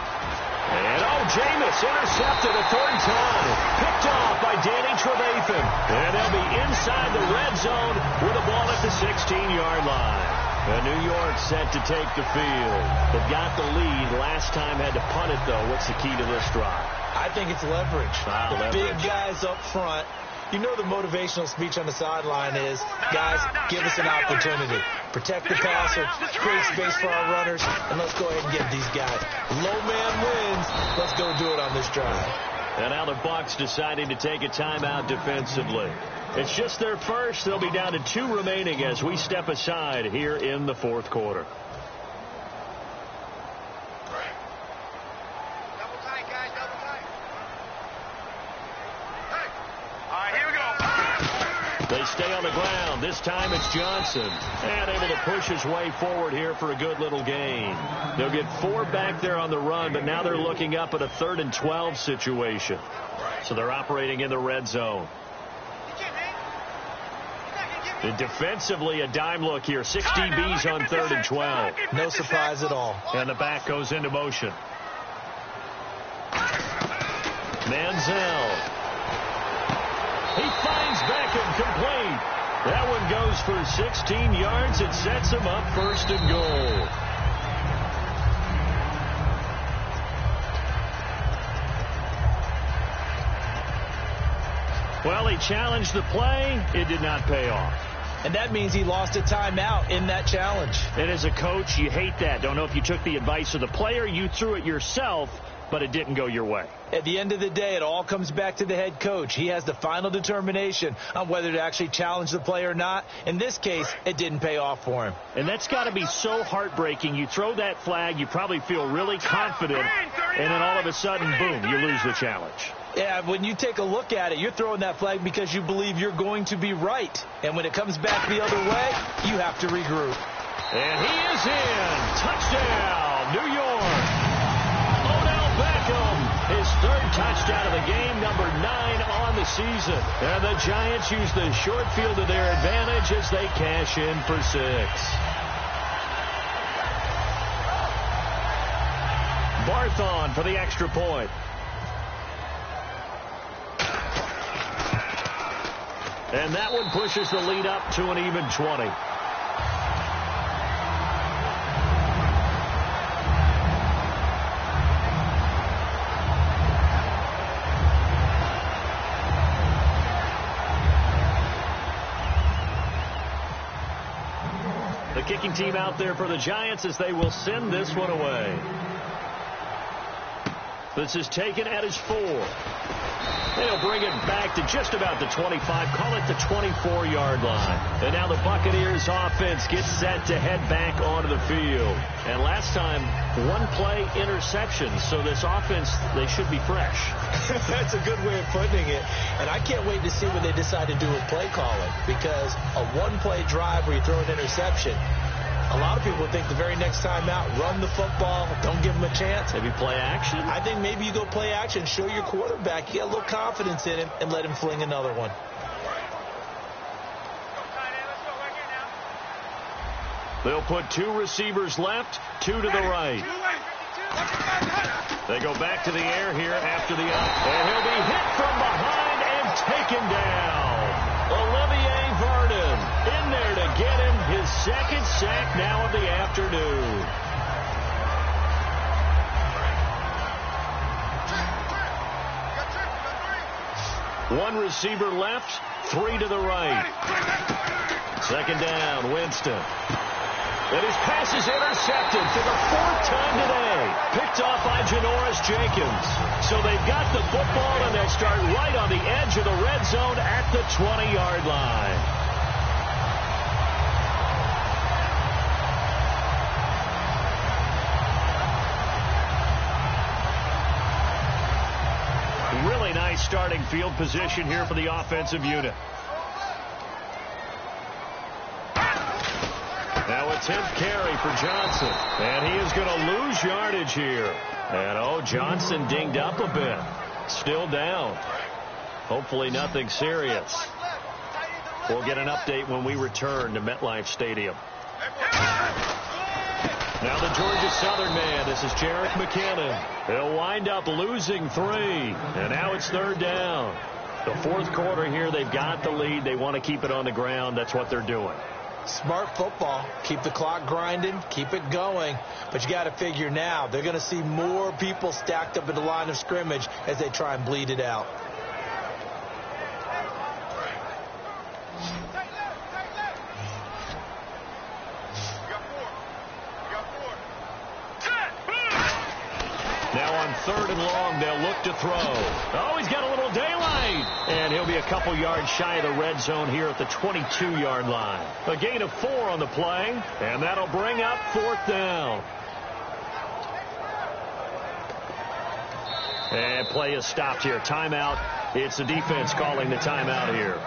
And, Jameis intercepted a third time. Picked off by Danny Trevathan. And they'll be inside the red zone with a ball at the 16-yard line. And New York set to take the field. They've got the lead. Last time had to punt it, though. What's the key to this drive? I think it's leverage. Leverage. Big guys up front. You know the motivational speech on the sideline is, guys, give us an opportunity. Protect the passer, create space for our runners, and let's go ahead and get these guys. Low man wins. Let's go do it on this drive. And now the Bucs deciding to take a timeout defensively. It's just their first. They'll be down to 2 remaining as we step aside here in the fourth quarter. They stay on the ground. This time it's Johnson. And able to push his way forward here for a good little gain. They'll get 4 back there on the run, but now they're looking up at a 3rd and 12 situation. So they're operating in the red zone. And defensively, a dime look here. 6 DBs on 3rd and 12. No surprise at all. And the back goes into motion. Manziel. He finds Beckham complete. That one goes for 16 yards. It sets him up 1st and goal. Well, he challenged the play. It did not pay off. And that means he lost a timeout in that challenge. And as a coach, you hate that. Don't know if you took the advice of the player. You threw it yourself, but it didn't go your way. At the end of the day, it all comes back to the head coach. He has the final determination on whether to actually challenge the play or not. In this case, it didn't pay off for him. And that's got to be so heartbreaking. You throw that flag, you probably feel really confident, and then all of a sudden, boom, you lose the challenge. Yeah, when you take a look at it, you're throwing that flag because you believe you're going to be right. And when it comes back the other way, you have to regroup. And he is in. Touchdown, New York. Odell Beckham, his 3rd touchdown of the game, number 9 on the season. And the Giants use the short field to their advantage as they cash in for 6. Barthon for the extra point. And that one pushes the lead up to an even 20. The kicking team out there for the Giants as they will send this one away. This is taken at his 4. They'll bring it back to just about the 25, call it the 24-yard line. And now the Buccaneers offense gets set to head back onto the field. And last time, one-play interception, so this offense, they should be fresh. That's a good way of putting it. And I can't wait to see what they decide to do with play calling, because a one-play drive where you throw an interception, a lot of people think the very next time out, run the football, don't give them a chance. Maybe play action? I think maybe you go play action, show your quarterback, you get a little confidence in him, and let him fling another one. They'll put 2 receivers left, 2 to the right. They go back to the air here after the up. And he'll be hit from behind and taken down. Olivier Vernon in there to get him his second sack now of the afternoon. One receiver left, 3 to the right. Second down, Winston. And his pass is intercepted for the 4th time today. Picked off by Janoris Jenkins. So they've got the football, and they'll start right on the edge of the red zone at the 20-yard line. Really nice starting field position here for the offensive unit. Now a 10th carry for Johnson. And he is going to lose yardage here. And, Johnson dinged up a bit. Still down. Hopefully nothing serious. We'll get an update when we return to MetLife Stadium. Now the Georgia Southern man. This is Jerick McKinnon. He'll wind up losing 3. And now it's 3rd down. The 4th quarter here, they've got the lead. They want to keep it on the ground. That's what they're doing. Smart football. Keep the clock grinding. Keep it going. But you got to figure now, they're going to see more people stacked up at the line of scrimmage as they try and bleed it out. Now on 3rd and long, they'll look to throw. He's got a little daylight. And he'll be a couple yards shy of the red zone here at the 22-yard line. A gain of 4 on the play, and that'll bring up 4th down. And play is stopped here. Timeout. It's the defense calling the timeout here.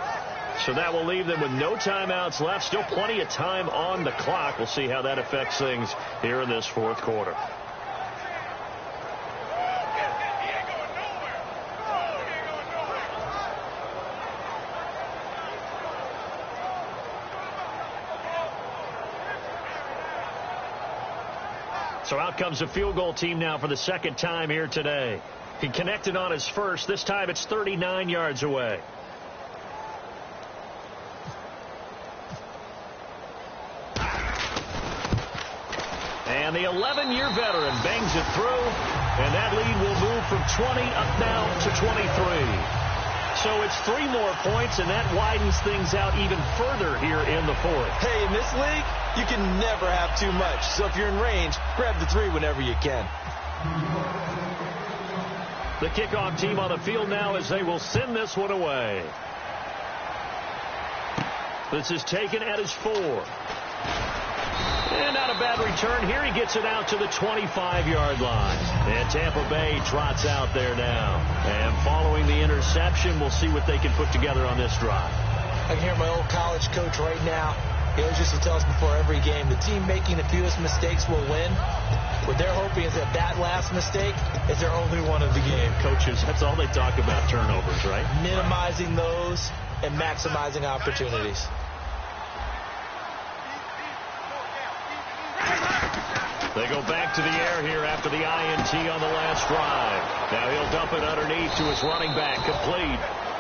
So that will leave them with no timeouts left. Still plenty of time on the clock. We'll see how that affects things here in this 4th quarter. So out comes the field goal team now for the 2nd time here today. He connected on his first. This time it's 39 yards away. And the 11-year veteran bangs it through. And that lead will move from 20 up now to 23. So it's 3 more points, and that widens things out even further here in the 4th. Hey, in this league, you can never have too much. So if you're in range, grab the 3 whenever you can. The kickoff team on the field now as they will send this one away. This is taken at his 4. And not a bad return here. He gets it out to the 25-yard line. And Tampa Bay trots out there now. And following the interception, we'll see what they can put together on this drive. I can hear my old college coach right now. He always used to tell us before every game, the team making the fewest mistakes will win. What they're hoping is that that last mistake is their only one of the game. Coaches, that's all they talk about, turnovers, right? Minimizing those and maximizing opportunities. They go back to the air here after the INT on the last drive. Now he'll dump it underneath to his running back, complete.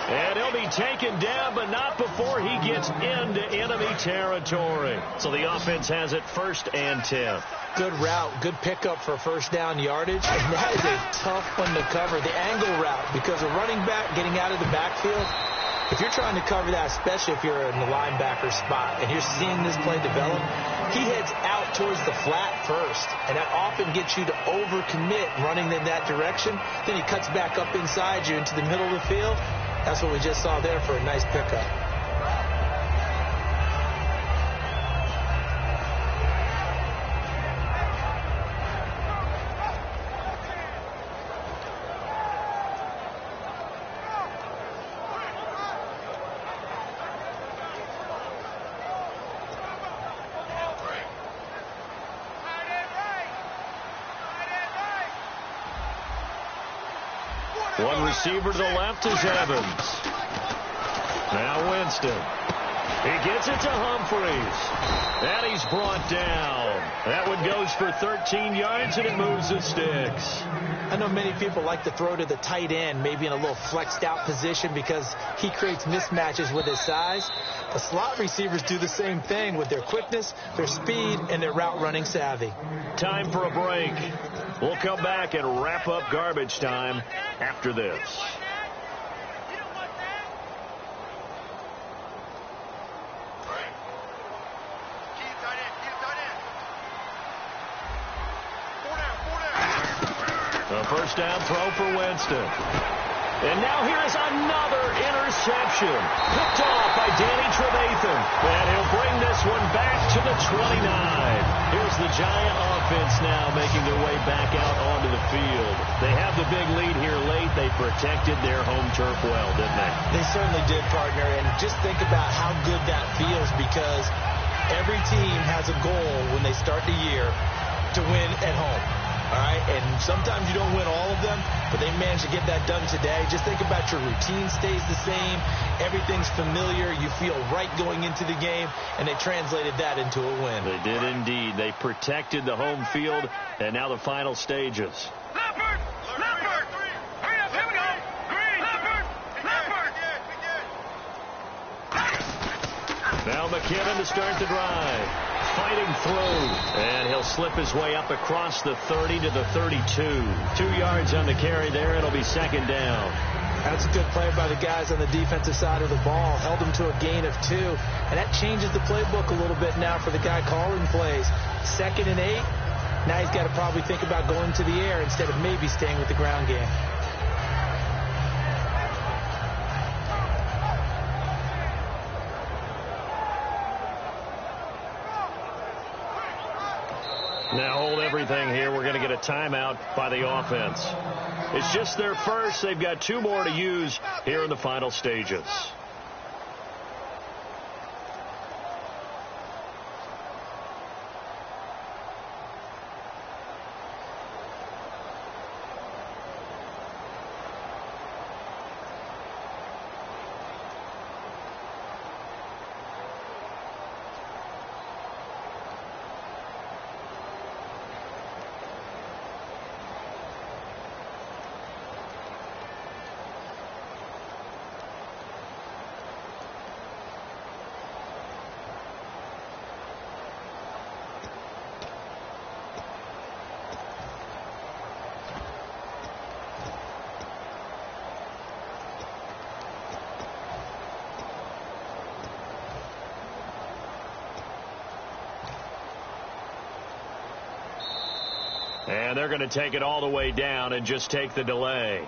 And he'll be taken down, but not before he gets into enemy territory. So the offense has it 1st and 10. Good route, good pickup for 1st down yardage. And that is a tough one to cover, the angle route, because a running back getting out of the backfield, If you're trying to cover that, especially if you're in the linebacker spot and you're seeing this play develop, he heads out towards the flat first, and that often gets you to overcommit running in that direction. Then he cuts back up inside you into the middle of the field. That's what we just saw there for a nice pickup. One receiver to the left is Evans. Now Winston. He gets it to Humphreys. And he's brought down. That one goes for 13 yards, and it moves the sticks. I know many people like to throw to the tight end, maybe in a little flexed out position because he creates mismatches with his size. The slot receivers do the same thing with their quickness, their speed, and their route running savvy. Time for a break. We'll come back and wrap up garbage time after this. A first down throw for Winston. And now here is another interception. Picked off by Danny Trevathan. And he'll bring this one back to the 29. Here's the Giant offense now making their way back out onto the field. They have the big lead here late. They protected their home turf well, didn't they? They certainly did, partner. And just think about how good that feels, because every team has a goal when they start the year to win at home. All right, and sometimes you don't win all of them, but they managed to get that done today. Just think about your routine stays the same. Everything's familiar. You feel right going into the game, and they translated that into a win. They did indeed. They protected the home field, and now the final stages. Leopard! Leopard! Hurry up, here we go! Green! Leopard! Leopard! Now McKinnon to start the drive. Fighting through, and he'll slip his way up across the 30 to the 32. 2 yards on the carry there. It'll be second down. That's a good play by the guys on the defensive side of the ball. Held them to a gain of 2, and that changes the playbook a little bit now for the guy calling plays. 2nd and 8. Now he's got to probably think about going to the air instead of maybe staying with the ground game. Now hold everything here. We're going to get a timeout by the offense. It's just their first. They've got 2 more to use here in the final stages. And they're going to take it all the way down and just take the delay.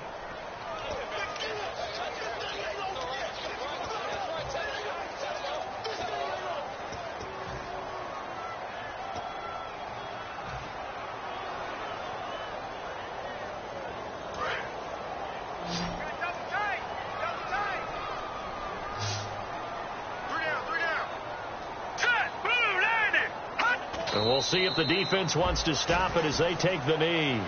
And we'll see if the defense wants to stop it as they take the knee.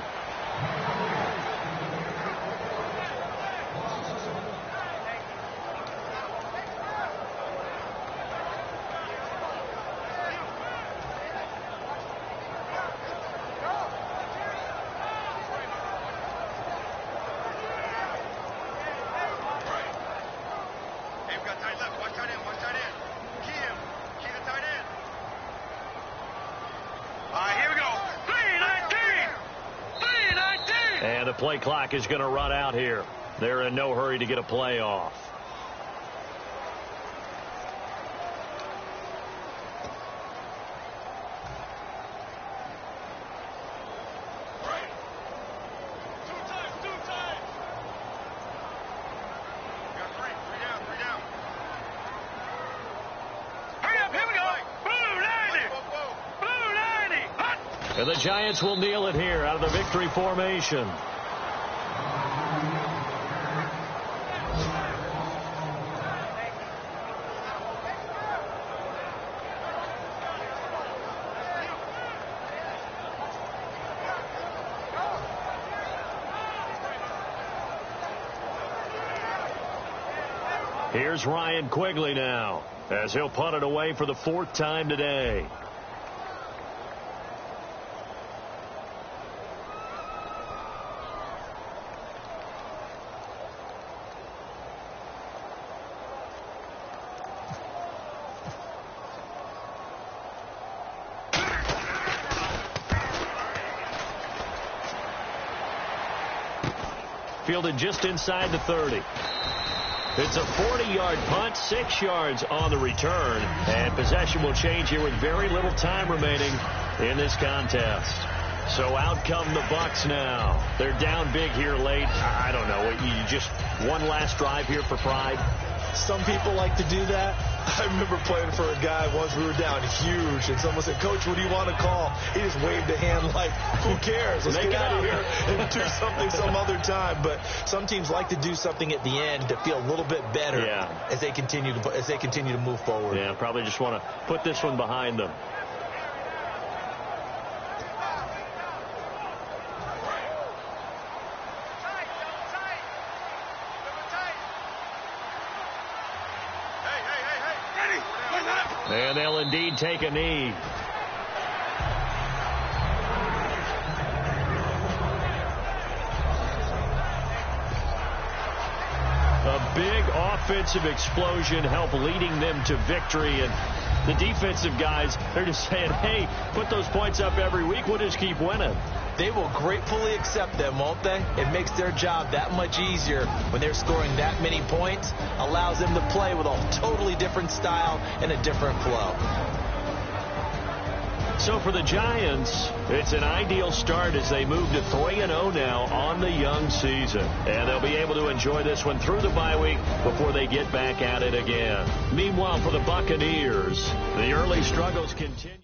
And the play clock is going to run out here. They're in no hurry to get a play off. And the Giants will kneel it here out of the victory formation. Here's Ryan Quigley now, as he'll punt it away for the 4th time today. Fielded just inside the 30. It's a 40-yard punt, 6 yards on the return, and possession will change here with very little time remaining in this contest. So out come the Bucs now. They're down big here late. I don't know. You just one last drive here for pride. Some people like to do that. I remember playing for a guy once. We were down huge, and someone said, "Coach, what do you want to call?" He just waved a hand like, "Who cares? Let's get out of here and do something some other time." But some teams like to do something at the end to feel a little bit better as they continue to move forward. Yeah, probably just want to put this one behind them. And they'll indeed take a knee. A big offensive explosion helped leading them to victory. And the defensive guys, they're just saying, hey, put those points up every week. We'll just keep winning. They will gratefully accept them, won't they? It makes their job that much easier when they're scoring that many points. Allows them to play with a totally different style and a different flow. So for the Giants, it's an ideal start as they move to 3-0 now on the young season. And they'll be able to enjoy this one through the bye week before they get back at it again. Meanwhile, for the Buccaneers, the early struggles continue.